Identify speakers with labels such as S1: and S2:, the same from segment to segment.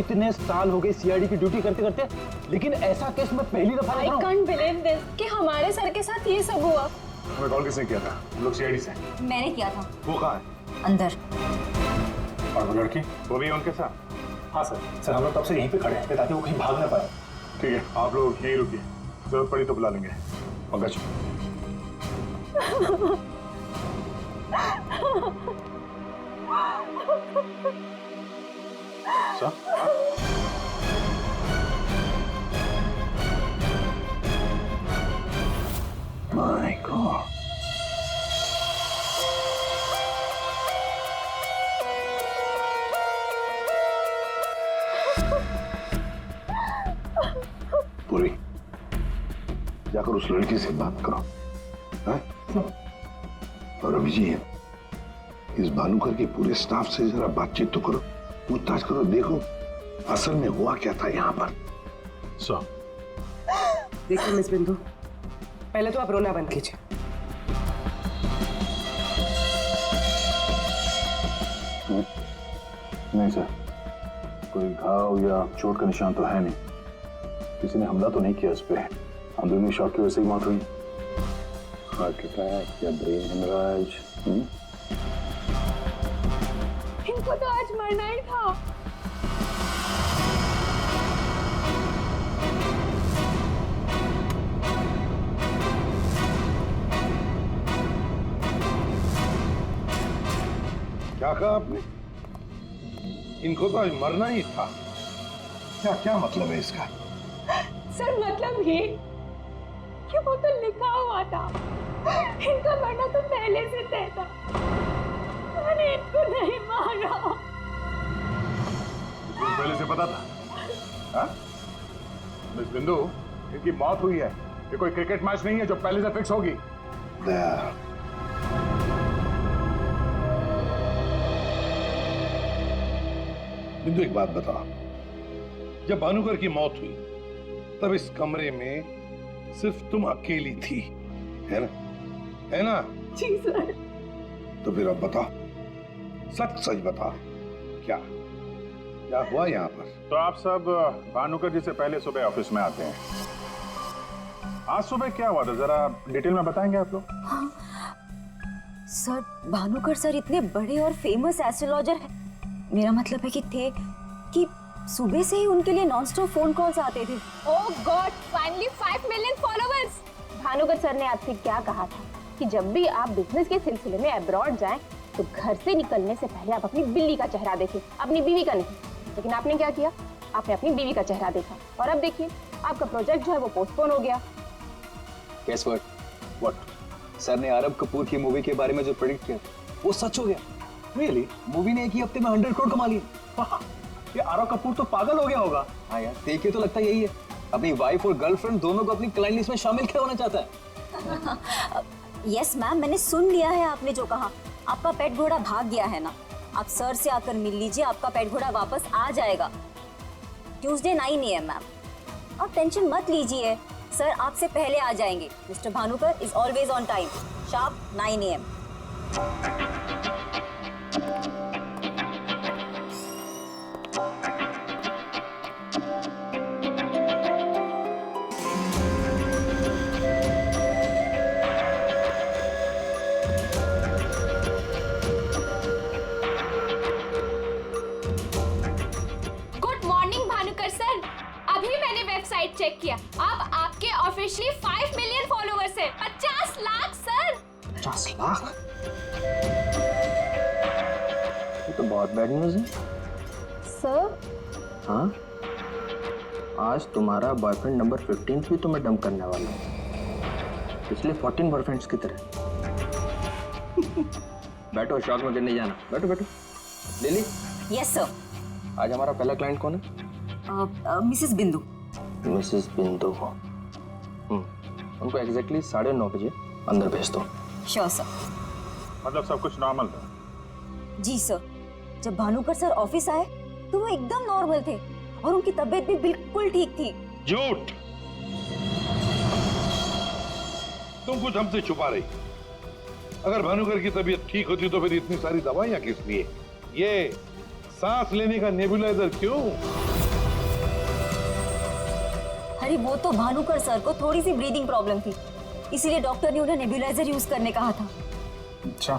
S1: इतने साल हो गए सीआईडी की ड्यूटी करते करते, लेकिन ऐसा केस मैं पहली दफा देख रहा हूं।
S2: I can't believe this कि हमारे सर के साथ ये सब हुआ।
S3: हमें कॉल किसने किया था? हम लोग सीआईडी से।
S4: मैंने किया था।
S3: वो कहाँ है?
S4: अंदर।
S3: और वो लड़की? वो भी है उनके साथ?
S1: हाँ सर हम लोग तब से यहीं पे खड़े हैं ताकि वो कहीं भाग ना पाए।
S3: ठीक है, आप लोग यहीं रुकिए, जरूरत पड़ी तो बुला लेंगे। पंकज। सर?
S1: My God.
S5: पूरी जाकर उस लड़की से बात करो, हैं? और अभिजीत, इस भानुकर के पूरे स्टाफ से जरा बातचीत तो करो, पूछताछ करो, देखो असल में हुआ क्या था यहाँ पर।
S3: सर
S6: देखिए मिस बिंदु, पहले तो आप रोना बंद कीजिए।
S3: नहीं सर, कोई घाव या चोट का निशान तो है नहीं, किसी ने हमला तो नहीं किया इस पे। अंदरूनी शॉक की वजह से ही मौत हुई। हार्ट अटैक या ब्रेन हेमराइज?
S2: इनको तो आज मरना ही था।
S5: क्या कहा आपने? इनको तो आज मरना ही था। क्या क्या मतलब है इसका?
S2: सर मतलब ये कि वो तो लिखा हुआ था, इनका मरना तो पहले से तय था। मैंने इनको नहीं मारा।
S3: पहले से पता था? हाँ? मिस बिंदु, इनकी मौत हुई है, ये कोई क्रिकेट मैच नहीं है जो पहले से फिक्स होगी।
S5: दया, बिंदु एक बात बता, जब भानुकर की मौत हुई तब इस कमरे में सिर्फ तुम अकेली थी, है ना? है ना?
S2: जी सर।
S5: तो फिर अब बता, सच सच बता, क्या क्या हुआ यहाँ पर?
S3: तो आप सब भानुकर जी से पहले सुबह ऑफिस में आते हैं। आज सुबह क्या हुआ था, जरा डिटेल में बताएंगे आप लोग?
S4: सर भानुकर सर इतने बड़े और फेमस एस्ट्रोलॉजर हैं, मेरा मतलब है कि थे कि सुबह से ही उनके लिए नॉनस्टॉप फोन कॉल्स आते थे।
S2: Oh god, finally 5 million followers. Bhanukar sir ने आपसे क्या कहा था कि जब भी आप बिजनेस के सिलसिले में अब्रॉड जाएं तो घर से निकलने से पहले आप अपनी बिल्ली का चेहरा देखें, अपनी बीवी का नहीं। लेकिन आपने क्या किया? आपने अपनी बीवी का चेहरा देखा और अब देखिए आपका प्रोजेक्ट जो है वो पोस्टपोन हो गया।
S7: Guess what? सर ने आरब कपूर की मूवी के बारे में जो प्रेडिक्ट किया वो सच हो गया।
S1: रियली?
S7: मूवी ने एक ही हफ्ते में 100 करोड़ कमा लिए।
S1: ये आरव कपूर तो पागल हो गया होगा।
S7: हाँ यार, देख के तो लगता यही है। अपनी वाइफ और गर्लफ्रेंड दोनों को अपनी क्लाइंट लिस्ट में शामिल करवाना चाहता है।
S4: यस मैम, मैंने सुन लिया है आपने जो कहा। आपका पेट घोड़ा भाग गया है ना, आप सर से आकर मिल लीजिए, आपका पेट घोड़ा वापस आ जाएगा ट्यूसडे 9 AM मैम। आप टेंशन मत लीजिए, सर आपसे पहले आ जाएंगे। Mister Bhanukar is always on time, sharp 9 AM।
S2: Good morning Bhanukar sir, अभी मैंने वेबसाइट चेक किया, अब आपके ऑफिशियली 5 मिलियन फॉलोअर्स हैं। 50 लाख सर।
S1: 50 लाख?
S7: ये तो बहुत बैड न्यूज है।
S2: सर
S7: हाँ, आज तुम्हारा बॉयफ्रेंड नंबर 15 भी तुम्हें डंप करने वाला है, पिछले 14 बॉयफ्रेंड्स की तरह। बैठो, शॉक में गिरने जाना। बैठो बैठो। Lily,
S4: yes sir.
S7: आज हमारा पहला क्लाइंट कौन है?
S4: मिसेस बिंदु।
S7: मिसेस बिंदु को उनको एग्जैक्टली 9:30 बजे अंदर भेज दो।
S4: Sure sir.
S3: मतलब सब कुछ नॉर्मल था?
S4: जी सर, जब भानुकर सर ऑफिस आए तो वो एकदम नॉर्मल थे और उनकी तबीयत भी बिल्कुल ठीक थी।
S5: झूठ! तुम कुछ हमसे छुपा रही। अगर भानुकर की तबीयत ठीक होती तो फिर इतनी सारी दवाइयां किस लिए? ये सांस लेने का नेबुलाइजर क्यों?
S4: अरे वो तो भानुकर सर को थोड़ी सी ब्रीदिंग प्रॉब्लम थी, इसीलिए डॉक्टर ने उन्हें नेबुलाइजर यूज करने कहा था।
S3: अच्छा,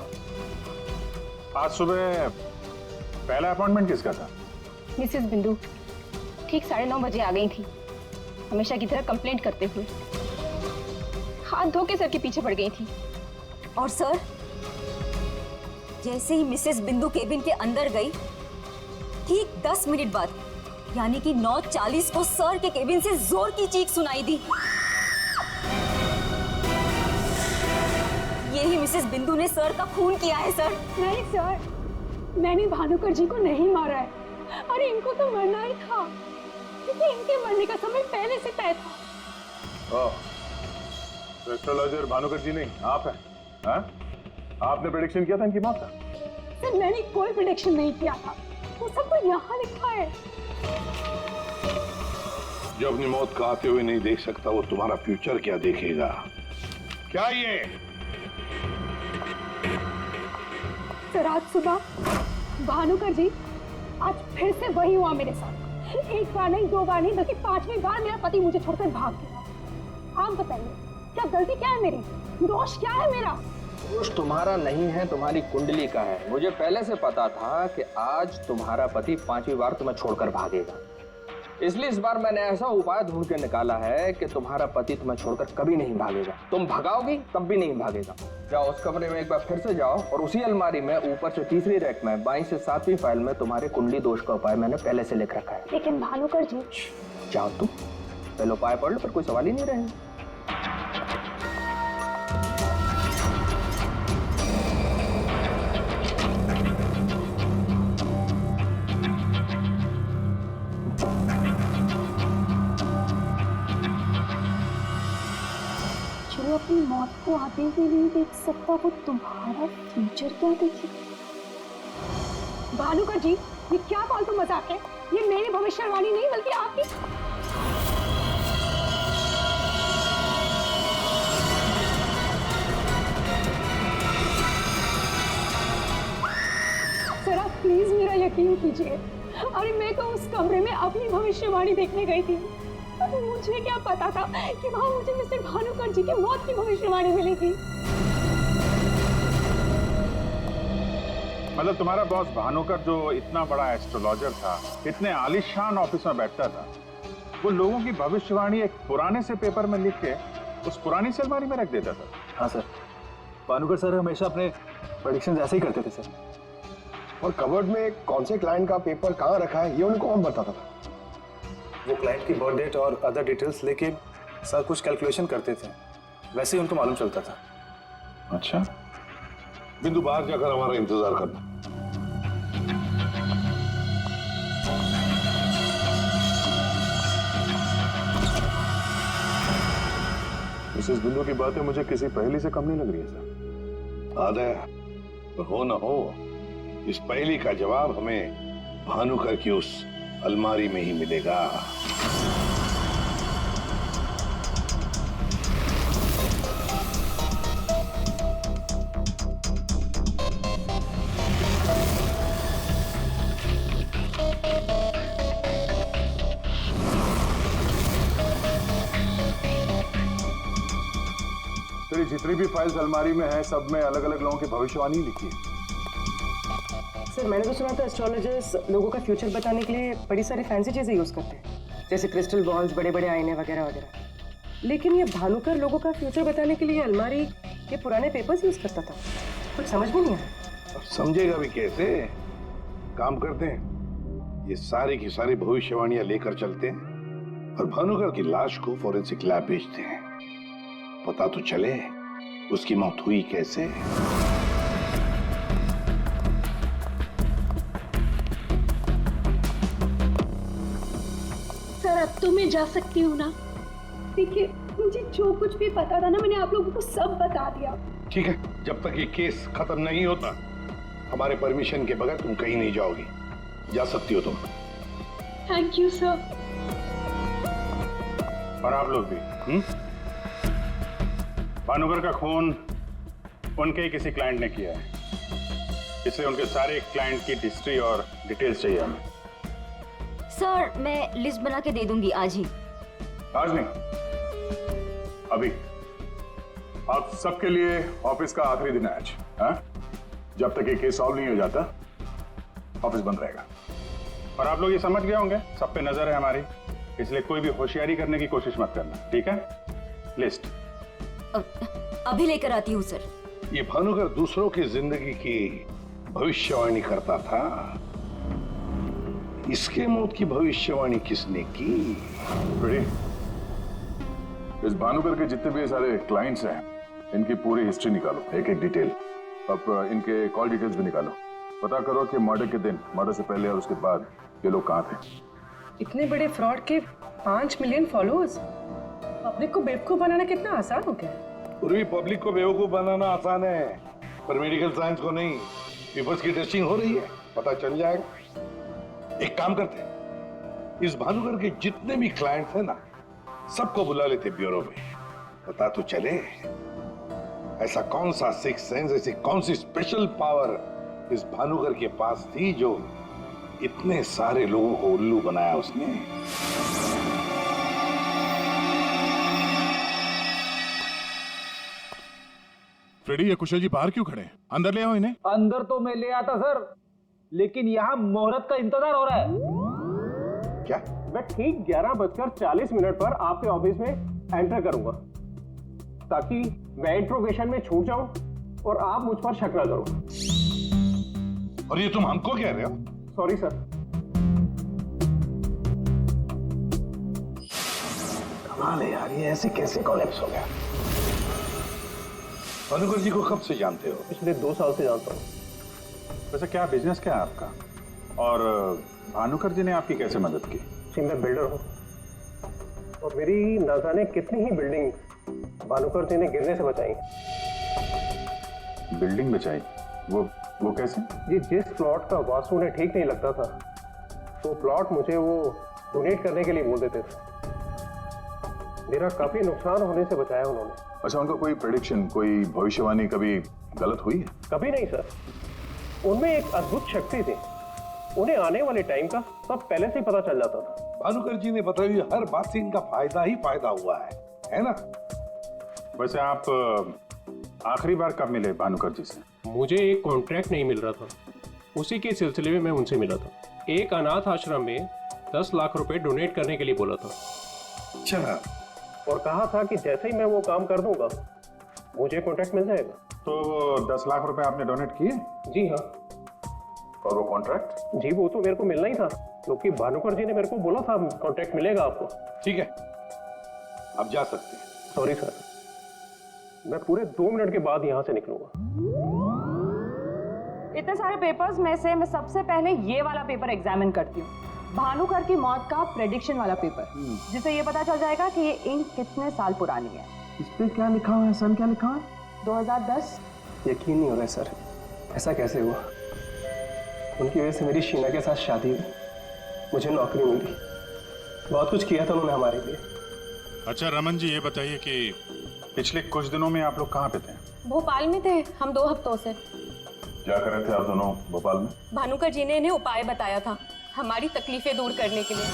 S3: आज सुबह पहला अपॉइंटमेंट किसका था?
S2: मिसेस बिंदु ठीक 9:30 बजे आ गई थी, हमेशा की तरह कंप्लेंट करते हुए। हाथ धो के सर के पीछे पड़ गई थी।
S4: और सर जैसे ही मिसेस बिंदु केबिन के अंदर गई, ठीक 10 मिनट बाद यानी कि 9:40 को सर के केबिन से जोर की चीख सुनाई दी। यही मिसेस बिंदु ने सर का खून किया है सर।
S2: नहीं सर, मैंने भानुकर जी को नहीं मारा है। अरे इनको तो मरना ही था, क्योंकि इनके मरने का समय पहले से तय था।
S3: एस्ट्रोलॉजर भानुकर जी नहीं, आप हैं? हाँ? आपने प्रेडिक्शन किया था इनकी मौत का?
S2: सर मैंने कोई प्रेडिक्शन नहीं किया था, वो सब तो यहाँ लिखा है।
S5: जो अपनी मौत को आते हुए नहीं देख सकता, वो तुम्हारा फ्यूचर क्या देखेगा? क्या ये?
S2: सर आज सुबह भानुकर जी, आज फिर से वही हुआ मेरे साथ। एक बार नहीं, 2 बार नहीं, बल्कि 5वीं बार मेरा पति मुझे छोड़कर भाग गया। आप बताइए, क्या गलती क्या है मेरी? दोष क्या है मेरा?
S7: दोष तुम्हारा नहीं है, तुम्हारी कुंडली का है। मुझे पहले से पता था कि आज तुम्हारा पति 5वीं बार तुम्हें छोड़कर भागेगा, इसलिए इस बार मैंने ऐसा उपाय ढूंढ के निकाला है कि तुम्हारा पति तुम्हें छोड़कर कभी नहीं भागेगा। तुम भगाओगी तब भी नहीं भागेगा। जाओ उस कमरे में एक बार फिर से जाओ, और उसी अलमारी में ऊपर से 3री रैक में 22 से 7वीं फाइल में तुम्हारे कुंडली दोष का उपाय मैंने पहले से लिख रखा है।
S2: लेकिन भानुकर जी।
S7: जाओ तुम पहले उपाय पढ़ लो, फिर कोई सवाल ही नहीं रहेगा।
S2: जो अपनी मौत को आते हुए नहीं देख सकता, वो तुम्हारा फ्यूचर क्या देखे? भानुकर जी, ये क्या फालतू मजाक है? ये मेरी भविष्यवाणी नहीं, बल्कि आपकी। सर आप प्लीज मेरा यकीन कीजिए। अरे मैं तो उस कमरे में अपनी भविष्यवाणी देखने गई थी। मुझे क्या पता था कि वहां मुझे मिस्टर भानुकर जी की मौत की भविष्यवाणी मिलेगी।
S3: मतलब तुम्हारा बॉस भानुकर जो इतना बड़ा एस्ट्रोलॉजर था, इतने आलीशान ऑफिस में बैठता था, वो लोगों की भविष्यवाणी एक पुराने से पेपर में लिख के उस पुरानी से अलमारी में रख देता था।
S1: हाँ सर, भानुकर सर हमेशा अपने प्रेडिक्शंस ऐसे ही करते थे सर।
S8: और कवर्ड में कौन से क्लाइंट का पेपर कहाँ रखा है, ये उनको कौन बताता था?
S1: वो क्लाइंट की बर्थ डेट और अदर डिटेल्स लेके सर कुछ कैलकुलेशन करते थे, वैसे ही उनको मालूम चलता था।
S3: अच्छा,
S5: बिंदु बाहर जाकर हमारा इंतजार करना।
S3: मिसेस बिंदु की बातें मुझे किसी पहेली से कम नहीं लग रही है सर।
S5: आदय, पर हो न हो, इस पहेली का जवाब हमें भानुकर की उस अलमारी में ही मिलेगा।
S3: तेरी जितनी भी फाइल्स अलमारी में है, सब में अलग अलग लोगों की भविष्यवाणी लिखी है।
S6: सर मैंने तो सुना था एस्ट्रोलॉजर्स लोगों का फ्यूचर बताने के लिए बड़ी सारी फैंसी चीजें यूज करते हैं, जैसे क्रिस्टल बॉल्स, बड़े बड़े आईने वगैरह वगैरह। लेकिन ये भानुकर लोगों का फ्यूचर बताने के लिए अलमारी के पुराने पेपर्स यूज करता था, कुछ समझ में नहीं आया।
S5: अब समझेगा भी कैसे? काम करते हैं, ये सारी की सारी भविष्यवाणियां लेकर चलते हैं और भानुकर की लाश को फॉरेंसिक लैब भेजते हैं। पता तो चले उसकी मौत हुई कैसे।
S2: सर अब तो मैं जा सकती हूँ ना? देखिए मुझे जो कुछ भी पता था ना, मैंने आप लोगों को सब बता दिया।
S5: ठीक है, जब तक ये केस खत्म नहीं होता, हमारे परमिशन के बगैर तुम कहीं नहीं जाओगी। जा सकती हो तुम।
S2: Thank you sir.
S3: और आप लोग भी। भानुकर का खून उनके ही किसी क्लाइंट ने किया है। इसलिए उनके सारे क्लाइंट की हिस्ट्री और डिटेल्स चाहिए हमें।
S4: सर मैं लिस्ट बना के दे दूंगी आज ही।
S3: आज नहीं, अभी। आप सबके लिए ऑफिस का आखिरी दिन है आज। हाँ? जब तक ये केस सॉल्व नहीं हो जाता ऑफिस बंद रहेगा। और आप लोग ये समझ गए होंगे, सब पे नजर है हमारी, इसलिए कोई भी होशियारी करने की कोशिश मत करना, ठीक है? लिस्ट
S4: अभी लेकर आती हूँ सर।
S5: ये भानुकर दूसरों की जिंदगी की भविष्यवाणी करता था, इसके मौत की भविष्यवाणी किसने की?
S3: इस भानुकर के जितने भी सारे क्लाइंट्स हैं, इनकी पूरी हिस्ट्री निकालो, एक एक डिटेल। अब इनके कॉल डिटेल्स भी निकालो। पता करो कि मर्डर के दिन, मर्डर से पहले और उसके बाद ये लोग कहाँ थे।
S6: इतने बड़े फ्रॉड के 5 मिलियन फॉलोअर्स, पब्लिक को बेवकूफ बनाना कितना आसान हो गया।
S5: पूरी पब्लिक को बेवकूफ बनाना आसान है, पर मेडिकल साइंस को नहीं। पेपर्स की टेस्टिंग हो रही है, पता चल जाएगा। एक काम करते हैं, इस भानुकर के जितने भी क्लाइंट्स हैं ना, सबको बुला लेते ब्यूरो में। पता तो चले ऐसा कौन सा सिक्स सेंस, ऐसी कौन सी स्पेशल पावर इस भानुकर के पास थी जो इतने सारे लोगों को उल्लू बनाया उसने।
S3: फ्रेडी, ये कुशल जी बाहर क्यों खड़े हैं? अंदर ले आओ इन्हें।
S7: अंदर तो मैं ले आता सर, लेकिन यहाँ मुहूर्त का इंतजार हो रहा है।
S5: क्या?
S8: मैं ठीक 11:40 पर आपके ऑफिस में एंटर करूंगा, ताकि मैं इंट्रोगेशन में छूट जाऊं और आप मुझ पर शक न करो।
S5: और ये तुम हमको कह रहे हो?
S8: Sorry sir.
S5: कमाल है यार, ये ऐसे कैसे कोलैप्स हो गया? भानुकर जी को कब से जानते हो?
S8: पिछले 2 साल से जानता हूँ।
S3: वैसे क्या बिजनेस क्या है आपका? और भानुकर जी ने आपकी कैसे मदद की?
S8: जी मैं बिल्डर हूँ, और मेरी न जाने कितनी ही बिल्डिंग भानुकर जी ने गिरने से बचाई।
S3: बिल्डिंग बचाई? वो कैसे?
S8: जी जिस प्लॉट का वास्तु उन्हें ठीक नहीं लगता था, वो प्लॉट मुझे वो डोनेट करने के लिए बोल देते थे। मेरा काफी नुकसान होने से बचाया उन्होंने।
S3: अच्छा, उनका कोई प्रेडिक्शन, कोई भविष्यवाणी कभी गलत हुई है?
S8: कभी नहीं सर, उनमें एक अद्भुत शक्ति थी। उन्हें आने वाले टाइम का सब पहले से ही पता चल जाता था।
S5: भानुकर जी ने बताई हर बात से इनका फायदा ही फायदा हुआ है ना?
S3: वैसे आप आखिरी बार कब मिले भानुकर जी से?
S8: मुझे एक कॉन्ट्रैक्ट नहीं मिल रहा था, उसी के सिलसिले में मैं उनसे मिला था। एक अनाथ आश्रम में 10 लाख रुपए डोनेट करने के लिए बोला था।
S5: अच्छा।
S8: और कहा था कि जैसे ही मैं वो काम कर दूंगा मुझे कॉन्ट्रैक्ट मिल जाएगा।
S3: तो 10 लाख रुपए आपने डोनेट किए?
S8: जी हाँ।
S3: और वो कॉन्ट्रैक्ट?
S8: जी वो तो मेरे को मिलना ही था, क्योंकि भानुकर जी ने मेरे को बोला था कॉन्ट्रैक्ट मिलेगा आपको।
S5: ठीक है, आप जा सकते हैं।
S8: सॉरी सर, मैं पूरे 2 मिनट के बाद यहाँ से निकलूंगा।
S2: इतने सारे पेपर्स में से मैं सबसे पहले ये वाला पेपर एग्जामिन करती हूँ, भानुकर की मौत का प्रेडिक्शन वाला पेपर, जिससे ये पता चल जाएगा कि ये इंक कितने साल पुरानी है।
S8: इस पे क्या लिखा हुआ है? सन क्या लिखा है?
S2: 2010।
S8: यकीन नहीं हो रहा है सर, ऐसा कैसे हुआ? उनकी वजह से मेरी शीना के साथ शादी हुई, मुझे नौकरी मिली, बहुत कुछ किया था उन्होंने हमारे लिए।
S3: अच्छा रमन जी, ये बताइए कि पिछले कुछ दिनों में आप लोग कहाँ पे थे?
S2: भोपाल में थे हम 2 हफ्तों से।
S3: क्या कर रहे थे आप दोनों भोपाल में?
S2: भानुकर जी ने इन्हें उपाय बताया था हमारी तकलीफें दूर करने के लिए।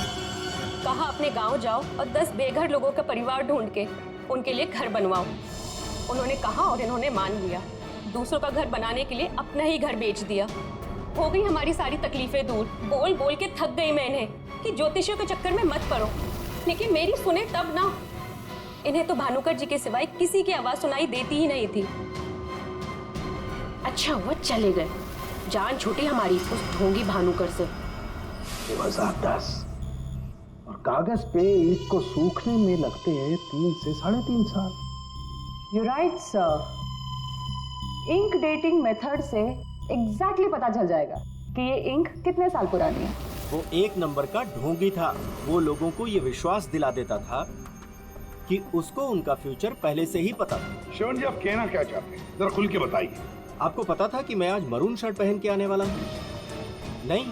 S2: कहा अपने गांव जाओ और 10 बेघर लोगों का परिवार ढूंढ के उनके लिए घर बनवाओ। उन्होंने कहा और इन्होंने मान लिया। दूसरों का घर बनाने के लिए अपना ही घर बेच दिया। हो गई हमारी सारी तकलीफें दूर। बोल बोल के थक गई मैं इन्हें कि ज्योतिषियों के चक्कर में मत पड़ो, लेकिन मेरी सुने तब ना। इन्हें तो भानुकर जी के सिवाय किसी की आवाज सुनाई देती ही नहीं थी। अच्छा वो चले गए, जान छूटी हमारी उस ढोंगी भानुकर से।
S5: 2010 और कागज पे इसको सूखने में लगते हैं 3 से 3.5 साल।
S2: You're right, sir. Ink dating method से एग्जैक्टली पता चल जाएगा कि ये इंक कितने साल पुरानी है।
S9: वो एक नंबर का ढोंगी था। वो लोगों को ये विश्वास दिला देता था कि उसको उनका फ्यूचर पहले से ही पता था।
S5: श्रवण जी, आप कहना क्या चाहते हैं, जरा खुल के बताइए।
S9: आपको पता था कि मैं आज मरून शर्ट पहन के आने वाला हूँ? नहीं,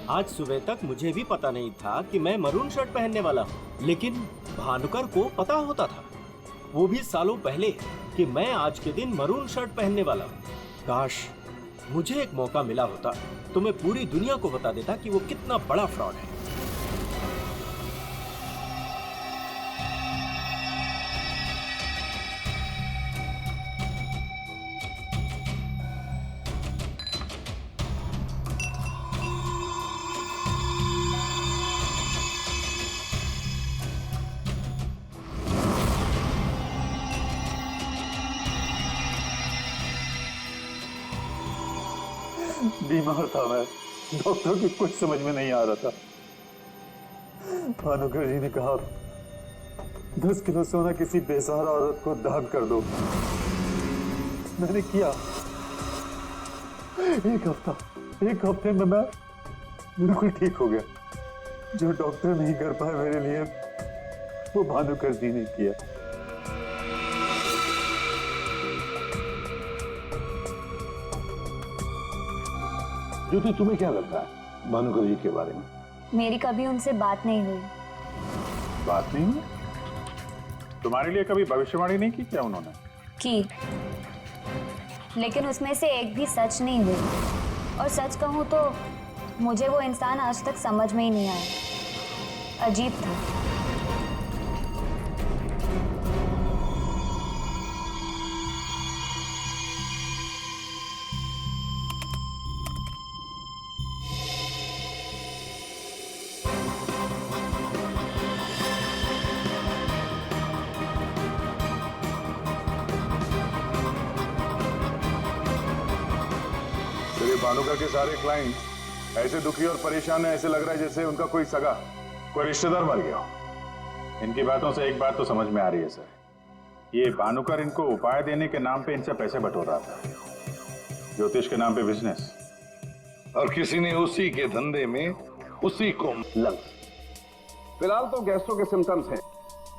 S9: आज सुबह तक मुझे भी पता नहीं था कि मैं मरून शर्ट पहनने वाला हूँ, लेकिन भानुकर को पता होता था, वो भी सालों पहले, कि मैं आज के दिन मरून शर्ट पहनने वाला हूँ। काश मुझे एक मौका मिला होता तो मैं पूरी दुनिया को बता देता कि वो कितना बड़ा फ्रॉड है।
S1: बीमार था मैं, डॉक्टर की कुछ समझ में नहीं आ रहा था। भानुकर जी ने कहा 10 किलो सोना किसी बेसहारा औरत को दान कर दो। मैंने किया। एक हफ्ते में मैं बिल्कुल ठीक हो गया। जो डॉक्टर नहीं कर पाए मेरे लिए, वो भानुकर जी ने किया।
S5: ज्योति, तुम्हें क्या लगता है भानुकर जी के बारे में?
S4: मेरी कभी उनसे बात नहीं हुई।
S3: बात नहीं हुई? तुम्हारे लिए कभी भविष्यवाणी नहीं की क्या उन्होंने?
S4: की, लेकिन उसमें से एक भी सच नहीं हुई। और सच कहूं तो मुझे वो इंसान आज तक समझ में ही नहीं आया। अजीब था।
S3: भानुकर के सारे क्लाइंट ऐसे दुखी और परेशान है, ऐसे लग रहा है जैसे उनका कोई सगा, कोई रिश्तेदार मर गया हो। इनकी बातों से एक बात तो समझ में आ रही है सर, ये भानुकर इनको उपाय देने के नाम पे इनसे पैसे बटोर रहा था, ज्योतिष के नाम पे बिजनेस,
S5: और किसी ने उसी के धंधे में उसी को लग।
S10: फिलहाल तो गैस्ट्रो के सिम्टम्स हैं।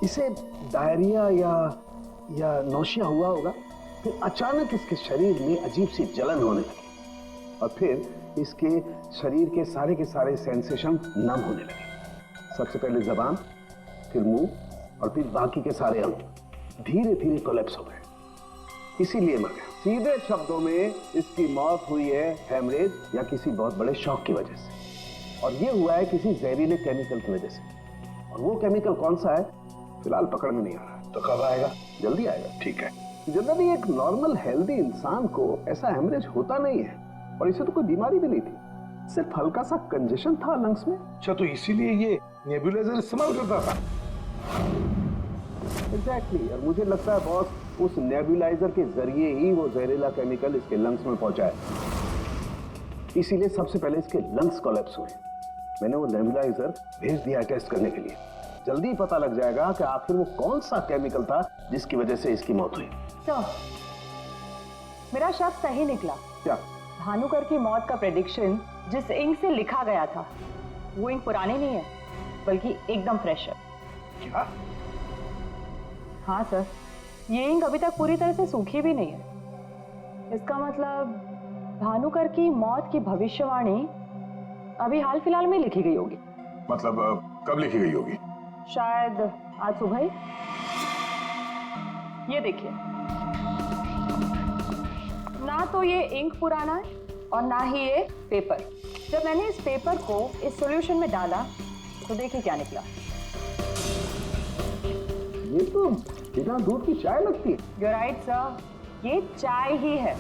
S10: इसे डायरिया या नौशिया हुआ होगा। फिर अचानक इसके शरीर में अजीब सी जलन होने लगी और फिर इसके शरीर के सारे सेंसेशन नम होने लगे। सबसे पहले जबान, फिर मुंह और फिर बाकी के सारे अंग धीरे धीरे कोलैप्स हो गए। इसीलिए मर गया। सीधे शब्दों में इसकी मौत हुई है हेमरेज या किसी बहुत बड़े शॉक की वजह से, और ये हुआ है किसी जहरीले केमिकल की वजह से। और वो केमिकल कौन सा है फिलहाल पकड़ में नहीं आ रहा।
S5: तो कब आएगा?
S10: जल्दी आएगा।
S5: ठीक है।
S10: जनरली एक नॉर्मल हेल्दी इंसान को ऐसा हेमरेज होता नहीं है, और इसे तो कोई बीमारी भी नहीं थी, सिर्फ हल्का सा कंजेशन था लंग्स में।
S5: अच्छा, तो इसीलिए ये नेबुलाइजर इस्तेमाल करता था?
S10: एग्जैक्टली। और मुझे लगता है बॉस, उस नेबुलाइजर के जरिए ही वो जहरीला केमिकल इसके लंग्स में पहुंचा है। इसीलिए सबसे पहले इसके लंग्स कोलैप्स हुए। मैंने वो नेबुलाइजर भेज दिया टेस्ट करने के लिए। जल्दी पता लग जाएगा कि आखिर वो कौन सा केमिकल था जिसकी वजह से इसकी मौत हुई।
S6: सर, मेरा शक सही निकला।
S10: क्या?
S6: भानुकर की मौत का प्रेडिक्शन जिस इंक से लिखा गया था, वो इंक पुरानी नहीं है, बल्कि एकदम फ्रेश है।
S5: क्या?
S6: हाँ सर, ये इंक अभी तक पूरी तरह से सूखी भी नहीं है। इसका मतलब भानुकर की मौत की भविष्यवाणी अभी हाल फिलहाल में लिखी गई होगी।
S3: मतलब कब लिखी गई होगी?
S6: शायद आज सुबह ही। ये देखिए, ना तो ये इंक पुराना है और ना ही ये पेपर। जब मैंने इस पेपर को इस सॉल्यूशन में डाला तो देखिए क्या निकला।
S10: ये तो बिना दूध की चाय लगती है।
S6: You're right, sir, ये चाय ही है।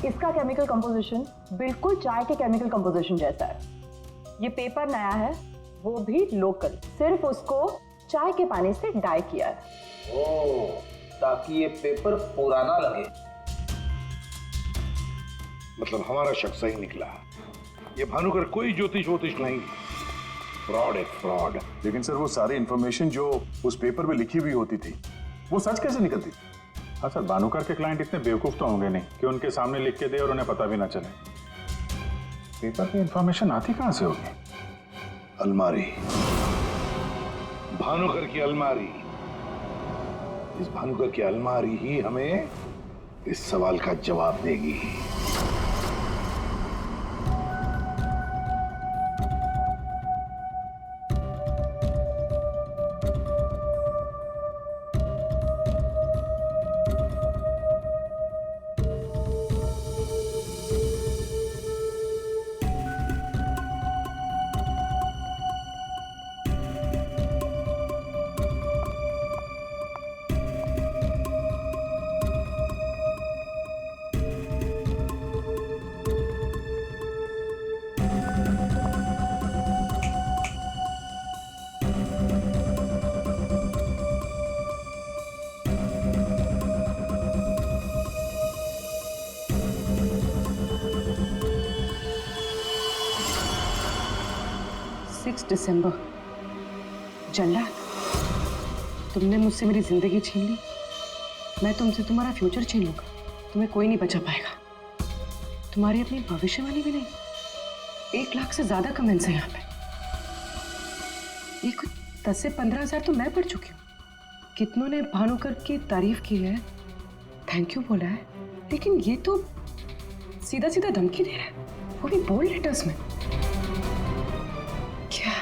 S6: इसका केमिकल कंपोजिशन बिल्कुल चाय के केमिकल कंपोजिशन जैसा है। ये पेपर नया है, वो भी लोकल, सिर्फ उसको चाय के पानी से डाई किया है।
S7: ओह, ताकि ये पेपर पुराना लगे।
S5: मतलब हमारा शक सही निकला। ये भानुकर कोई ज्योतिष नहीं, फ्रॉड है, फ्रॉड।
S3: लेकिन सर, वो सारी इंफॉर्मेशन जो उस पेपर में लिखी हुई होती थी, वो सच कैसे निकलती? हाँ सर, भानुकर के क्लाइंट इतने बेवकूफ तो होंगे नहीं कि उनके सामने लिख के दे और उन्हें पता भी ना चले। पेपर पे इंफॉर्मेशन आती कहां से होगी?
S5: अलमारी, भानुकर की अलमारी। इस भानुकर की अलमारी ही हमें इस सवाल का जवाब देगी।
S6: 6 दिसंबर। जल्ला, तुमने मुझसे मेरी जिंदगी छीन ली, मैं तुमसे तुम्हारा फ्यूचर छीन लूंगा। तुम्हें कोई नहीं बचा पाएगा, तुम्हारी अपनी भविष्यवाणी भी नहीं। 1 लाख से ज्यादा कमेंट्स हैं यहाँ पे। ये कुछ 10 से 15 हजार तो मैं पढ़ चुकी हूँ। कितनों ने भानुकर की तारीफ की है, थैंक यू बोला है, लेकिन ये तो सीधा सीधा धमकी दे रहा है, वो भी बोल्ड लेटर्स में। क्या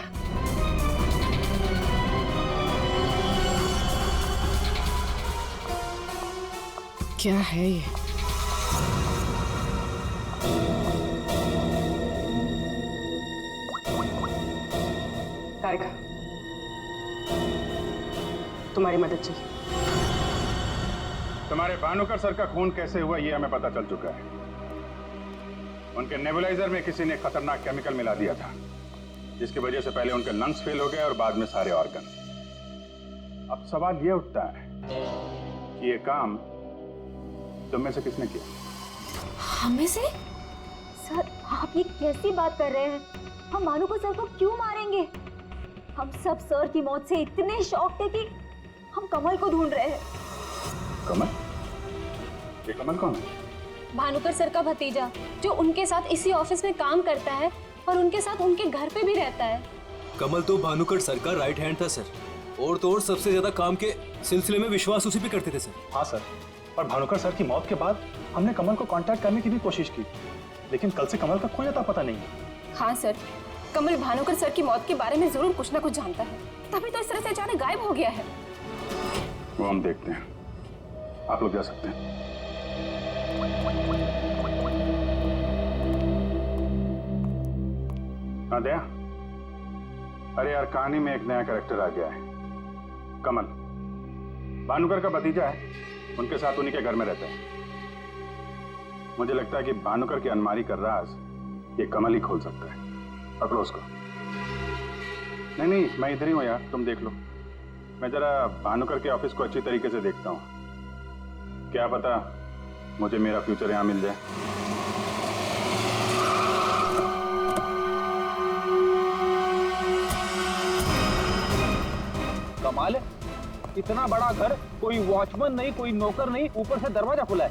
S6: क्या है ये? तारिका, तुम्हारी मदद चाहिए।
S11: तुम्हारे भानुकर सर का खून कैसे हुआ ये हमें पता चल चुका है। उनके नेबुलाइजर में किसी ने खतरनाक केमिकल मिला दिया था, जिसकी वजह से पहले उनके लंग्स फेल हो गए और बाद में सारे ऑर्गन। अब सवाल ये उठता है कि ये काम तुम में से किसने किया?
S4: हमें से? सर, आप ये कैसी बात कर रहे हैं? हम भानुकर सर को क्यों मारेंगे? हम सब सर की मौत से इतने शॉक थे कि हम कमल को ढूंढ रहे हैं।
S11: कमल? ये कमल कौन है?
S2: भानुकर सर का भतीजा, जो उनके साथ इसी ऑफिस में काम करता है और उनके साथ उनके घर पे भी रहता है।
S12: कमल तो भानुकर सर का राइट हैंड था सर, और तो और सबसे ज्यादा काम के सिलसिले में विश्वास उसी पे करते थे सर।
S3: हाँ सर, और भानुकर सर की मौत के बाद हमने कमल को कांटेक्ट करने की भी कोशिश की, लेकिन कल से कमल का कोई अता पता नहीं है।
S2: हाँ सर, कमल भानुकर सर की मौत के बारे में जरूर कुछ ना कुछ जानता है, तभी तो इस तरह से अचानक गायब हो गया है।
S11: वो हम देखते हैं, आप लोग जा सकते हैं। हाँ दया, अरे यार कहानी में एक नया कैरेक्टर आ गया है, कमल। भानुकर का भतीजा है, उनके साथ उन्हीं के घर में रहता है। मुझे लगता है कि भानुकर की अलमारी का राज ये कमल ही खोल सकता है। पकड़ो उसको। नहीं, मैं इधर ही हूँ यार, तुम देख लो। मैं जरा भानुकर के ऑफिस को अच्छी तरीके से देखता हूँ, क्या पता मुझे मेरा फ्यूचर यहाँ मिल जाए।
S7: कमाल है, इतना बड़ा घर, कोई वॉचमैन नहीं, कोई नौकर नहीं, ऊपर से दरवाजा खुला है।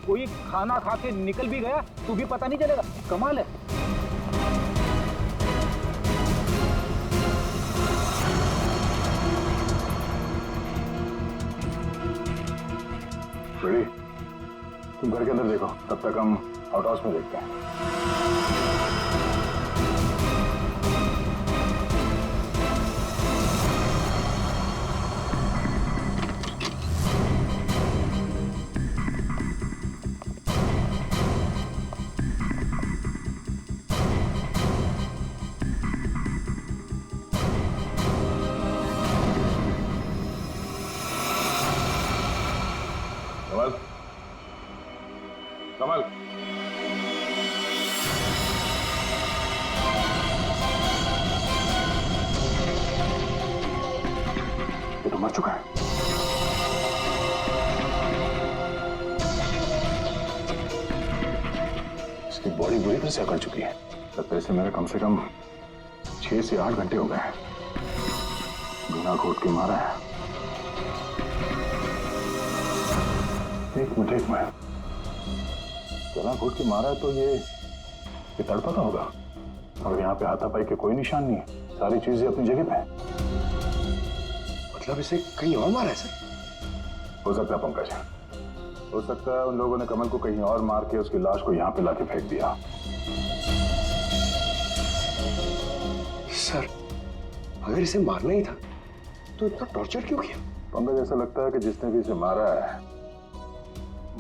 S7: कोई खाना खा के निकल भी गया तो भी पता नहीं चलेगा। कमाल है।
S3: रेडी, तुम घर के अंदर देखो, तब तक हम आउट हाउस में देखते हैं। कमल, कमल, ये तो मर चुका है। इसकी बॉडी बुरी तरह से अकड़ चुकी है। लगता है इसे मेरे कम से कम 6 से 8 घंटे हो गए हैं। बिना घोट के मारा है। एक मिनट, गला घोट के मारा है तो ये तड़पा तो होगा, और यहाँ पे हाथापाई के कोई निशान नहीं है, सारी चीजें अपनी जगह पे हैं।
S10: मतलब इसे कहीं और मारा है सर?
S3: हो सकता है पंकज, हो सकता है उन लोगों ने कमल को कहीं और मार के उसकी लाश को यहाँ पे लाके फेंक दिया।
S10: सर, अगर इसे मारना ही था तो इतना टॉर्चर क्यों किया?
S3: पंकज, ऐसा लगता है कि जिसने भी इसे मारा है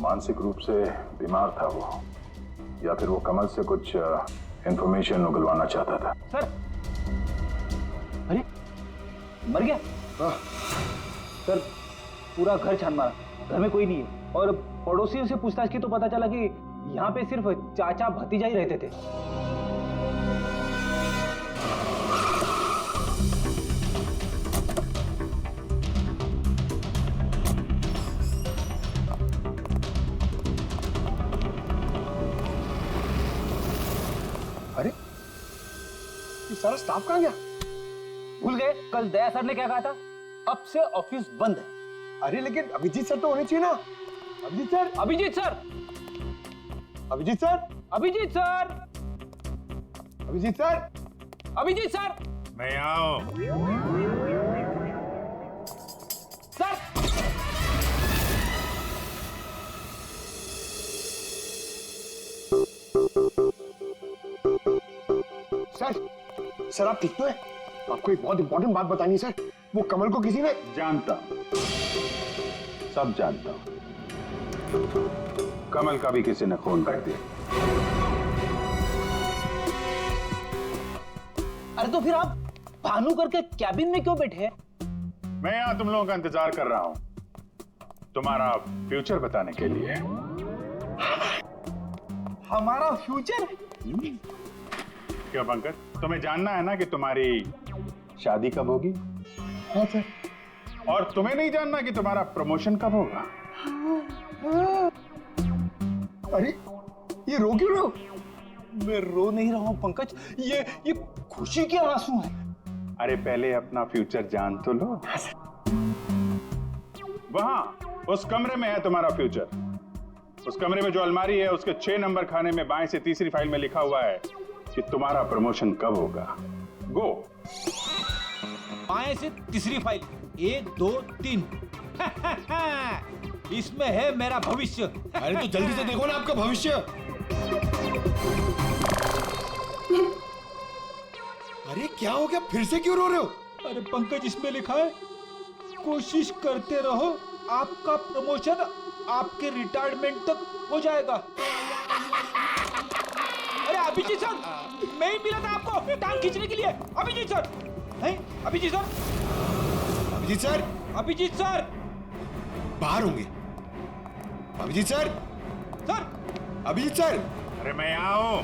S3: मानसिक रूप से बीमार था वो, या फिर वो कमल से कुछ इंफॉर्मेशन उगलवाना चाहता था।
S7: सर, अरे मर गया?
S10: हाँ
S7: सर, पूरा घर छान मारा, घर में कोई नहीं है, और पड़ोसियों से पूछताछ की तो पता चला कि यहाँ पे सिर्फ चाचा भतीजा ही रहते थे।
S10: अरे, ये सारा स्टाफ कहाँ गया?
S13: भूल गए कल दया सर ने क्या कहा था? अब से ऑफिस बंद है।
S10: अरे लेकिन अभिजीत सर तो होने चाहिए ना। Abhijit sir,
S13: Abhijit sir,
S10: Abhijit sir,
S13: Abhijit sir,
S10: Abhijit sir,
S13: Abhijit sir,
S11: मैं आओ।
S13: सर,
S10: सर आप ठीक तो है? आपको एक बहुत इंपॉर्टेंट बात बतानी है सर। वो कमल को किसी ने
S11: जानता हूं, सब जानता हूं। कमल का भी किसी ने खून कर दिया।
S13: अरे तो फिर आप भानुकर के कैबिन में क्यों बैठे हैं?
S11: मैं यहां तुम लोगों का इंतजार कर रहा हूं, तुम्हारा फ्यूचर बताने के लिए।
S13: हमारा फ्यूचर?
S11: क्या पंकज, तुम्हें जानना है ना कि तुम्हारी शादी कब होगी?
S10: हाँ सर।
S11: और तुम्हें नहीं जानना कि तुम्हारा प्रमोशन कब होगा?
S10: अरे ये रो क्यों रहे हो?
S13: मैं रो नहीं रहा हूं पंकज, ये खुशी के आंसू हैं।
S11: अरे पहले अपना फ्यूचर जान तो लो। वहां उस कमरे में है तुम्हारा फ्यूचर। उस कमरे में जो अलमारी है उसके 6 नंबर खाने में बाएं से तीसरी फाइल में लिखा हुआ है कि तुम्हारा प्रमोशन कब होगा। गो।
S13: बाएं से तीसरी फाइल, 1 2 3। इसमें है मेरा भविष्य।
S10: अरे तो जल्दी से देखो ना आपका भविष्य। अरे क्या हो गया, फिर से क्यों रो रहे हो?
S13: अरे पंकज, इसमें लिखा है कोशिश करते रहो, आपका प्रमोशन आपके रिटायरमेंट तक हो जाएगा। अरे अभिजीत सर, मैं ही मिला था आपको टांग खींचने के लिए। अभिजीत सर, नहीं Abhijit sir,
S10: Abhijit sir,
S13: Abhijit sir
S10: बाहर होंगे। Abhijit sir,
S13: sir,
S10: Abhijit sir.
S11: अरे मैं यहाँ हूं।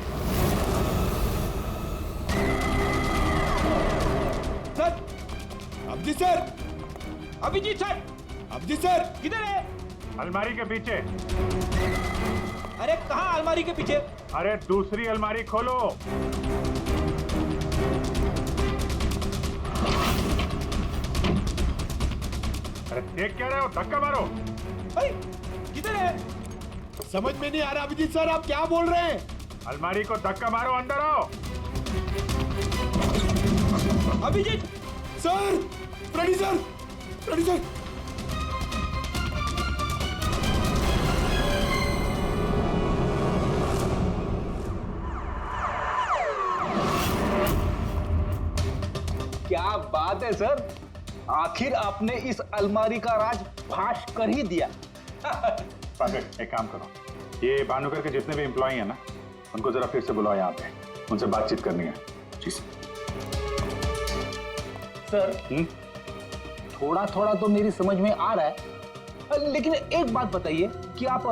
S13: Sir,
S10: Abhijit sir,
S13: Abhijit sir,
S10: Abhijit sir
S13: किधर है?
S11: अलमारी के पीछे।
S13: अरे कहाँ अलमारी के पीछे?
S11: अरे दूसरी अलमारी खोलो। अरे देख क्या रहे हो, धक्का मारो।
S13: किधर है?
S10: समझ में नहीं आ रहा अभिजीत सर, आप क्या बोल रहे हैं?
S11: अलमारी को धक्का मारो, अंदर आओ।
S13: अभिजीत
S10: सर, प्रणीत सर, प्रणीत सर।
S13: क्या बात है सर, आखिर आपने इस अलमारी का राज फाश कर ही दिया।
S11: परफेक्ट, एक काम करो, ये भानुकर के जितने भी एम्प्लॉय हैं ना, उनको जरा फिर से बुलाओ यहाँ पे, उनसे बातचीत करनी है। जी
S13: सर, थोड़ा थोड़ा तो मेरी समझ में आ रहा है, लेकिन एक बात बताइए कि आप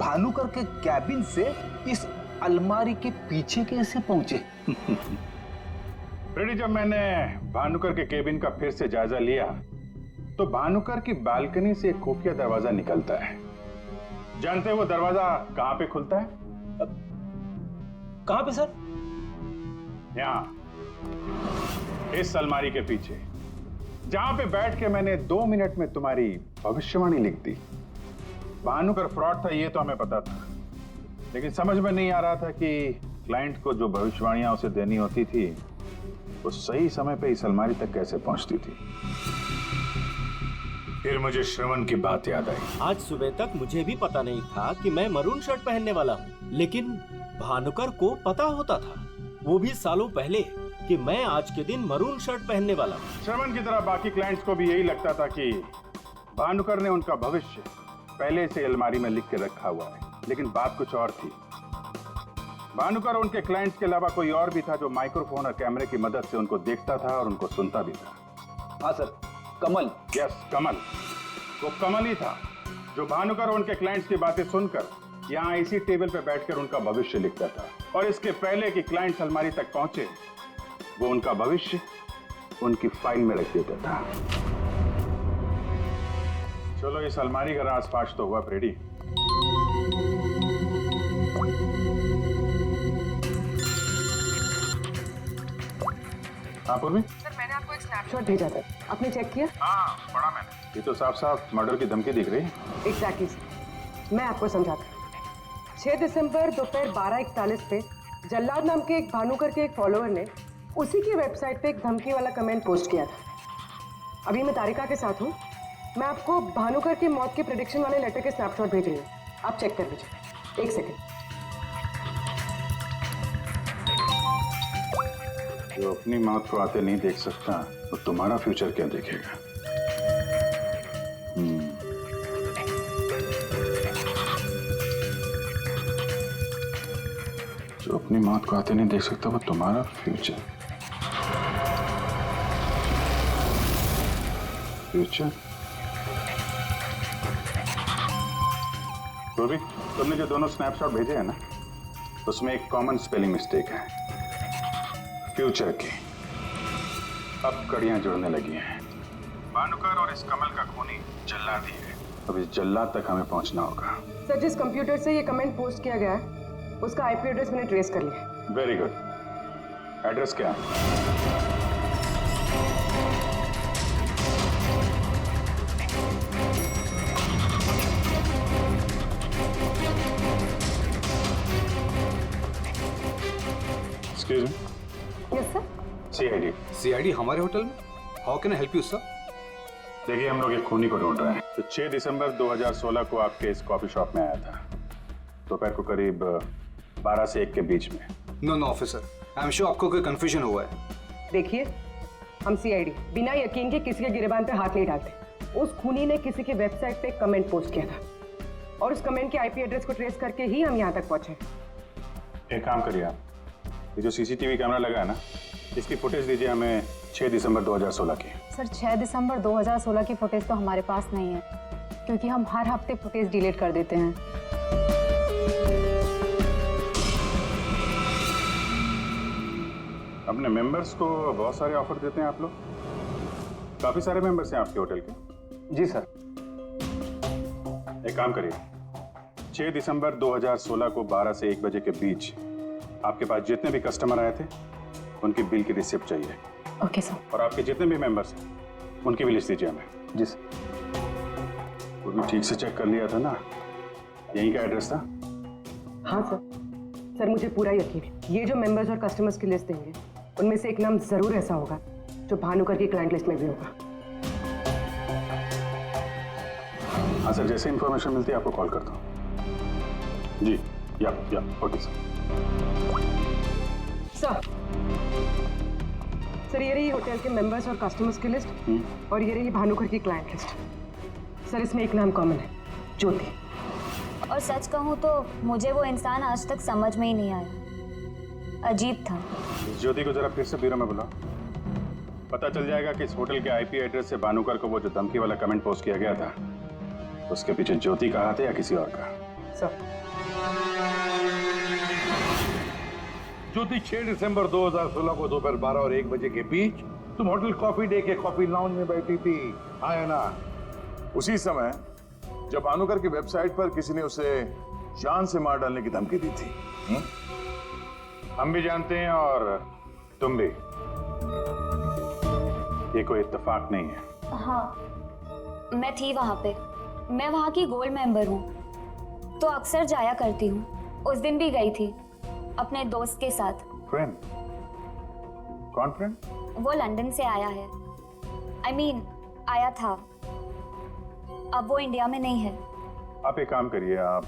S13: भानुकर के कैबिन से इस अलमारी के पीछे कैसे पहुंचे?
S11: रेडी, जब मैंने भानुकर के केबिन का फिर से जायजा लिया तो भानुकर की बालकनी से एक खुफिया दरवाजा निकलता है। जानते हैं वो दरवाजा कहां पे खुलता है?
S13: कहां पे सर?
S11: यहां, इस अलमारी के पीछे, जहां पे बैठ के मैंने 2 मिनट में तुम्हारी भविष्यवाणी लिख दी। भानुकर फ्रॉड था ये तो हमें पता था, लेकिन समझ में नहीं आ रहा था कि क्लाइंट को जो भविष्यवाणियां उसे देनी होती थी वो सही समय पे इस अलमारी तक कैसे पहुंचती थी। फिर मुझे श्रवण की बात याद आई।
S9: आज सुबह तक मुझे भी पता नहीं था कि मैं मरून शर्ट पहनने वाला हूँ, लेकिन भानुकर को पता होता था, वो भी सालों पहले, कि मैं आज के दिन मरून शर्ट पहनने वाला हूँ।
S11: श्रवण की तरह बाकी क्लाइंट्स को भी यही लगता था कि भानुकर ने उनका भविष्य पहले से अलमारी में लिख के रखा हुआ है, लेकिन बात कुछ और थी। भानुकर उनके क्लाइंट्स के अलावा कोई और भी था जो माइक्रोफोन और कैमरे की मदद से उनको देखता था और उनको सुनता भी था।
S13: हाँ सर, कमल।
S11: यस, कमल। वो कमल ही था जो भानुकर उनके क्लाइंट्स की बातें सुनकर यहाँ इसी टेबल पे बैठकर उनका भविष्य लिखता था, और इसके पहले कि क्लाइंट्स अलमारी तक पहुंचे वो उनका भविष्य उनकी फाइल में रख देता था। चलो, इस अलमारी का राज फाश तो हुआ फ्रेडी। हाँ पूर्वी?
S6: सर मैंने आपको एक स्नैपशॉट भेजा था, आपने चेक किया?
S11: हाँ पढ़ा मैंने। ये तो साफ साफ मर्डर की धमकी दिख रही है।
S6: एग्जैक्टली सर, मैं आपको समझाता हूँ। 6 दिसंबर दोपहर 12:41 पे जल्लाद नाम के एक भानुकर के एक फॉलोअर ने उसी की वेबसाइट पे एक धमकी वाला कमेंट पोस्ट किया था। अभी मैं तारिका के साथ हूँ, मैं आपको भानुकर की मौत के प्रेडिक्शन वाले लेटर के स्नैपशॉट भेज रही हूँ, आप चेक कर लीजिए। एक सेकेंड।
S11: जो अपनी मौत को आते नहीं देख सकता तो तुम्हारा फ्यूचर क्या देखेगा? जो अपनी मौत को आते नहीं देख सकता वो तुम्हारा फ्यूचर। फ्यूचर? तो भी तुमने जो दोनों स्नैपशॉट भेजे हैं ना, उसमें एक कॉमन स्पेलिंग मिस्टेक है, फ्यूचर की। अब कड़ियां जुड़ने लगी हैं। भानुकर और इस कमल का खूनी जल्लाद ही है। अब इस जल्लाद तक हमें पहुंचना होगा।
S6: सर जिस कंप्यूटर से ये कमेंट पोस्ट किया गया है उसका आईपी एड्रेस मैंने ट्रेस कर लिया।
S11: Very good. एड्रेस क्या? Excuse me.
S6: Yes sir.
S11: CID.
S13: CID हमारे होटल में? How can I help you sir?
S11: देखिए हम लोग एक खूनी को ढूंढ रहे हैं। तो 6 दिसंबर 2016 को आपके इस कॉफी शॉप में आया था, दोपहर को करीब 12 से 1 के बीच में।
S13: No officer, I am sure आपको कोई कंफ्यूजन हुआ है।
S6: देखिए हम सीआईडी बिना यकीन के किसी के गिरेबान पे हाथ नहीं डालते। उस खूनी ने किसी की वेबसाइट पे कमेंट पोस्ट किया था और उस कमेंट के आईपी एड्रेस को ट्रेस करके ही हम यहाँ तक पहुंचे।
S11: एक काम करिए आप, ये जो सीसीटीवी कैमरा लगा है ना, इसकी फुटेज दीजिए हमें 6 दिसंबर 2016 की।
S14: सर 6 दिसंबर 2016 की फुटेज तो हमारे पास नहीं है, क्योंकि हम हर हफ्ते फुटेज डिलीट कर देते हैं।
S11: अपने मेंबर्स को बहुत सारे ऑफर देते हैं आप लोग? काफी सारे मेंबर्स हैं आपके होटल के?
S8: जी सर।
S11: एक काम करिए, 6 दिसंबर 2016 को 12 से 1 बजे के बीच आपके पास जितने भी कस्टमर आए थे उनकी बिल की रिसिप्ट चाहिए।
S14: Okay sir.
S11: और आपके जितने भी मेंबर्स हैं उनकी भी लिस्ट दीजिए हमें।
S8: जी सर।
S11: वो भी ठीक से चेक कर लिया था ना, यहीं का एड्रेस था?
S6: हाँ सर मुझे पूरा यकीन है ये जो मेंबर्स और कस्टमर्स की लिस्ट देंगे उनमें से एक नाम जरूर ऐसा होगा जो भानुकर की क्लाइंट लिस्ट में भी होगा।
S11: हाँ सर, जैसे इंफॉर्मेशन मिलती है आपको कॉल करता हूँ। जी या ओके सर।
S6: सर ये रही होटल के मेंबर्स और कस्टमर्स की लिस्ट और ये रही भानुकर की क्लाइंट लिस्ट। सर इसमें एक नाम कॉमन है, ज्योति।
S4: और सच कहूँ तो मुझे वो इंसान आज तक समझ में ही नहीं आया, अजीब था।
S11: इस ज्योति को जरा फिर से ब्यूरो में बुलाओ, पता चल जाएगा कि इस होटल के आईपी एड्रेस से भानुकर को वो जो धमकी वाला कमेंट पोस्ट किया गया था उसके पीछे ज्योति का हाथ है या किसी और का।
S6: सर
S5: ज्योति 6 दिसंबर 2016 को दोपहर 12 और 1 बजे के बीच तुम होटल कॉफी डे के कॉफी लाउंज में बैठी थी, हाँ है ना?
S15: उसी समय जब भानुकर की वेबसाइट पर किसी ने उसे जान से मार डालने की धमकी दी थी।
S11: हम भी जानते हैं और तुम भी। ये कोई इत्तेफाक नहीं है।
S4: हाँ मैं थी वहां पे, मैं वहां की गोल्ड मेंबर हूँ तो अक्सर जाया करती हूँ। उस दिन भी गई थी अपने दोस्त के साथ।
S11: फ्रेंड? कौन फ्रेंड?
S4: वो लंदन से आया है, I mean, आया था, अब वो इंडिया में नहीं है।
S11: आप एक काम करिए, आप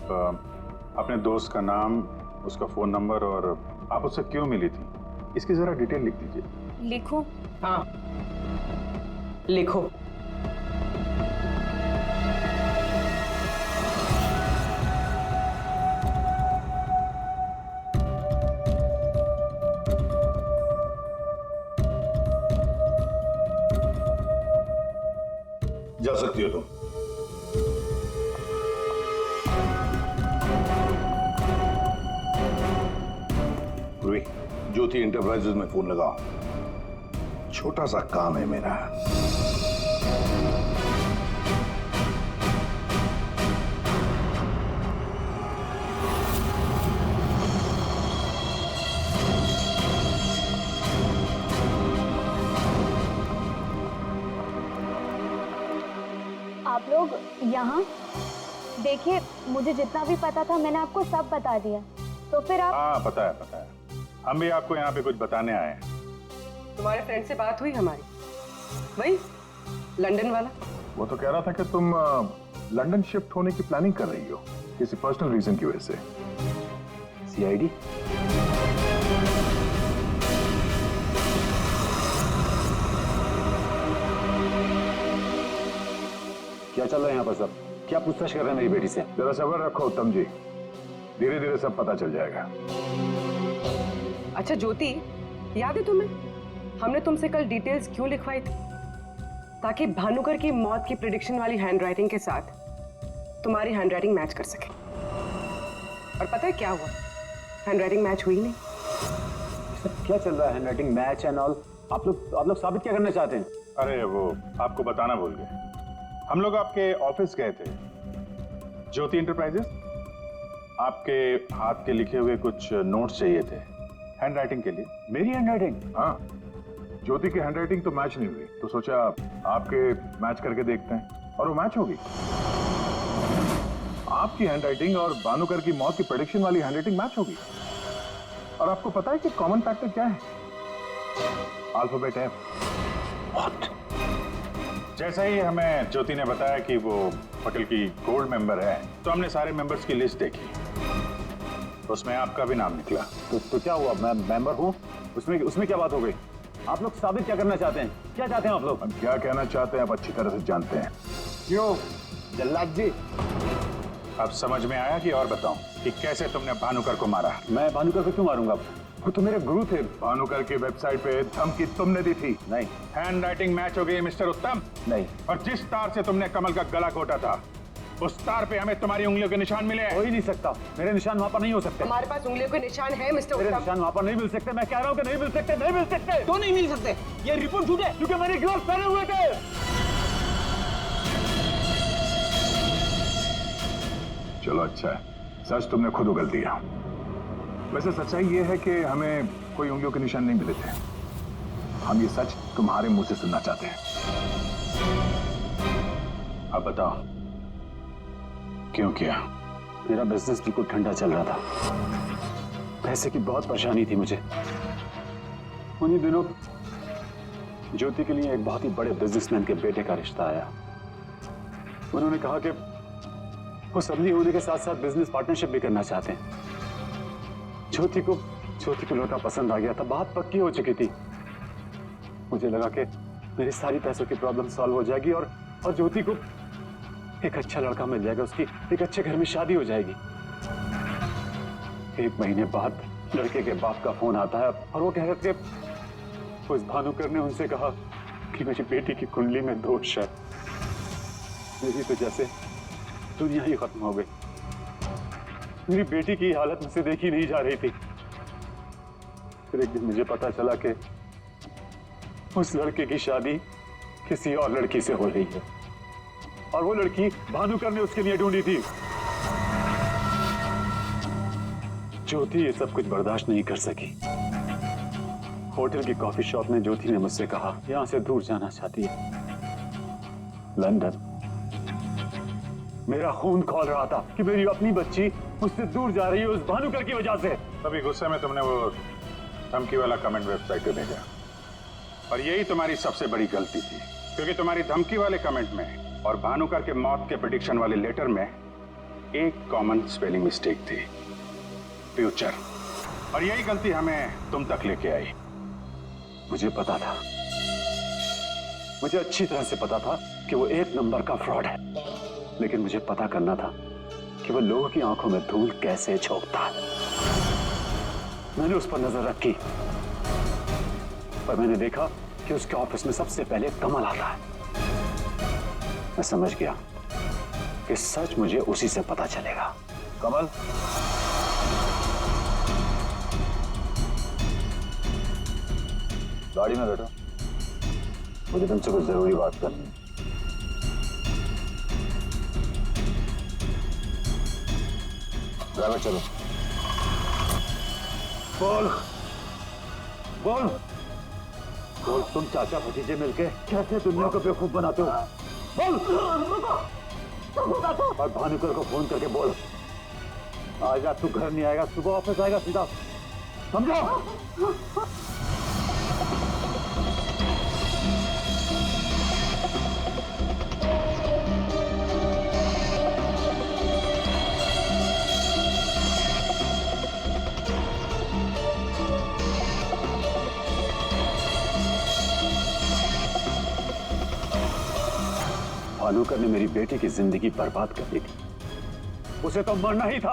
S11: अपने दोस्त का नाम, उसका फोन नंबर और आप उससे क्यों मिली थी इसकी जरा डिटेल लिख दीजिए।
S4: लिखूं?
S6: हाँ लिखो।
S5: जा सकती हो तुम। ज्योति इंटरप्राइजेज में फोन लगाओ, छोटा सा काम है मेरा।
S2: आप लोग यहाँ? देखिए, मुझे जितना भी पता था मैंने आपको सब बता दिया, तो फिर आप...
S11: हाँ, पता है। हम भी आपको यहाँ पे कुछ बताने आए हैं।
S6: तुम्हारे फ्रेंड से बात हुई हमारी, वही लंदन वाला?
S15: वो तो कह रहा था कि तुम लंदन शिफ्ट होने की प्लानिंग कर रही हो किसी पर्सनल रीजन की वजह से।
S3: सीआईडी? क्या चल रहा है यहाँ पर सब? क्या पूछताछ कर रहे हैं मेरी बेटी से?
S15: जरा सब्र रखो उत्तम जी, धीरे धीरे सब पता चल जाएगा।
S6: अच्छा ज्योति, याद है तुम्हें हमने तुमसे कल डिटेल्स क्यों लिखवाई थी? ताकि भानुकर की मौत की प्रिडिक्शन वाली हैंडराइटिंग के साथ तुम्हारी हैंडराइटिंग मैच कर सके। और पता है क्या हुआ? हैंडराइटिंग मैच हुई नहीं।
S3: क्या चल रहा है हैंडराइटिंग मैच एंड ऑल? आप लोग साबित क्या करना चाहते हैं?
S11: अरे वो आपको बताना भूल गए, हम लोग आपके ऑफिस गए थे, ज्योति इंटरप्राइजेस। आपके हाथ के लिखे हुए कुछ नोट्स चाहिए थे हैंडराइटिंग के लिए।
S3: मेरी हैंडराइटिंग?
S15: हाँ, ज्योति की हैंडराइटिंग तो मैच नहीं हुई, तो सोचा आपके मैच करके देखते हैं, और वो मैच होगी। आपकी हैंडराइटिंग और भानुकर की मौत की प्रेडिक्शन वाली हैंडराइटिंग मैच होगी। और आपको पता है कि कॉमन फैक्टर क्या है? Alphabet F.
S11: जैसा ही हमें ज्योति ने बताया कि वो होटल की गोल्ड मेंबर है, तो हमने सारे मेंबर्स की लिस्ट देखी, उसमें आपका भी नाम निकला।
S3: तो क्या हुआ? मैं मेंबर हूँ, उसमें क्या बात हो गई? आप लोग साबित क्या करना चाहते हैं? क्या चाहते हैं आप लोग?
S15: हम क्या कहना चाहते हैं आप अच्छी तरह से जानते हैं।
S10: क्यों जल्लाद जी?
S11: अब समझ में आया कि और बताऊं कि कैसे तुमने भानुकर को मारा?
S3: मैं भानुकर को क्यों मारूंगा? वो तो मेरे गुरु थे।
S15: भानुकर की वेबसाइट पे धमकी तुमने दी थी।
S3: नहीं।
S11: हैंडराइटिंग मैच हो गई मिस्टर उत्तम?
S3: नहीं।
S11: और जिस तार से तुमने कमल का गला घोटा था, उस तार पे हमें तुम्हारी उंगलियों के निशान मिले।
S3: हो ही नहीं सकता, मेरे निशान वहां पर नहीं हो सकते।
S6: हमारे पास उंगलियों के निशान है मिस्टर उत्तम।
S3: मेरे निशान वहां पर नहीं मिल सकते। मैं कह रहा हूँ कि नहीं मिल सकते, नहीं मिल सकते।
S13: तो नहीं मिल सकते, ये रिपोर्ट झूठ है,
S3: क्योंकि मैंने ग्लव्स पहने हुए थे।
S15: चलो अच्छा है, सच तुमने खुद उगल दिया। वैसे सच्चाई ये है कि हमें कोई उंगलियों के निशान नहीं मिले थे। हम ये सच तुम्हारे मुंह से सुनना चाहते हैं।
S11: अब बताओ क्यों किया?
S3: मेरा बिजनेस बिल्कुल ठंडा चल रहा था, पैसे की बहुत परेशानी थी मुझे। उन्हीं दिनों ज्योति के लिए एक बहुत ही बड़े बिजनेसमैन के बेटे का रिश्ता आया। उन्होंने कहा कि वो सदली होने के साथ साथ बिजनेस पार्टनरशिप भी करना चाहते हैं। ज्योति को लड़का पसंद आ गया था, बात पक्की हो चुकी थी। मुझे लगा कि मेरी सारी पैसों की प्रॉब्लम सॉल्व हो जाएगी और ज्योति को एक अच्छा लड़का मिल जाएगा, उसकी एक अच्छे घर में शादी हो जाएगी। 1 महीने बाद लड़के के बाप का फोन आता है और वो कह रहे थे, उस भानुकर ने उनसे कहा कि मेरी बेटी की कुंडली में दोष है। मेरी तो जैसे दुनिया ही खत्म हो गई। मेरी बेटी की हालत मुझसे देखी नहीं जा रही थी। फिर एक दिन मुझे पता चला कि उस लड़के की शादी किसी और लड़की से हो रही है और वो लड़की भानुकर ने उसके लिए ढूंढी थी। ज्योति ये सब कुछ बर्दाश्त नहीं कर सकी। होटल की कॉफी शॉप में ज्योति ने मुझसे कहा यहां से दूर जाना चाहती है, लंदन। मेरा खून खौल रहा था कि मेरी अपनी बच्ची मुझसे दूर जा रही है उस भानुकर की वजह से।
S11: तभी गुस्से में तुमने वो धमकी वाला कमेंट वेबसाइट पे भेजा, और यही तुम्हारी सबसे बड़ी गलती थी, क्योंकि तुम्हारी धमकी वाले कमेंट में और भानुकर के मौत के प्रेडिक्शन वाले लेटर में एक कॉमन स्पेलिंग मिस्टेक थी, फ्यूचर। और यही गलती हमें तुम तक लेके आई।
S3: मुझे पता था, मुझे अच्छी तरह से पता था कि वो 1 नंबर का फ्रॉड है, लेकिन मुझे पता करना था कि वो लोगों की आंखों में धूल कैसे झोंकता है। मैंने उस पर नजर रखी, पर मैंने देखा कि उसके ऑफिस में सबसे पहले कमल आता है। मैं समझ गया कि सच मुझे उसी से पता चलेगा।
S15: कमल,
S3: गाड़ी में बैठो, मुझे तुमसे कुछ जरूरी बात करनी है। ड्राइवर चलो। बोल बोल बोल, तुम चाचा भतीजे मिलके कैसे दुनिया को बेवकूफ बनाते हो?
S1: बोल। और भानुकर को फोन करके बोल, आज रात तू घर नहीं आएगा, सुबह ऑफिस आएगा सीधा, समझो? भानुकर ने मेरी बेटी की जिंदगी बर्बाद कर दी थी, उसे तो मरना ही था।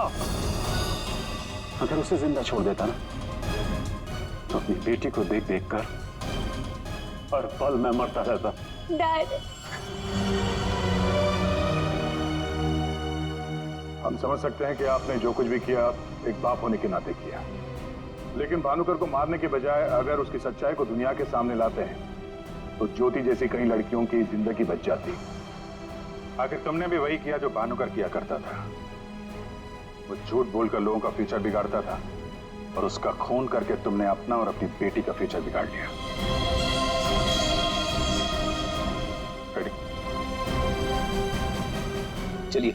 S1: अगर उसे जिंदा छोड़ देता ना तो अपनी बेटी को देख देख कर हर पल मैं मरता रहता।
S2: डैड,
S15: हम समझ सकते हैं कि आपने जो कुछ भी किया एक बाप होने के नाते किया, लेकिन भानुकर को मारने के बजाय अगर उसकी सच्चाई को दुनिया के सामने लाते हैं तो ज्योति जैसी कई लड़कियों की जिंदगी बच जाती। आखिर तुमने भी वही किया जो भानुकर किया करता था। वो झूठ बोलकर लोगों का फ्यूचर बिगाड़ता था और उसका खून करके तुमने अपना और अपनी बेटी का फ्यूचर बिगाड़ लिया।
S13: चलिए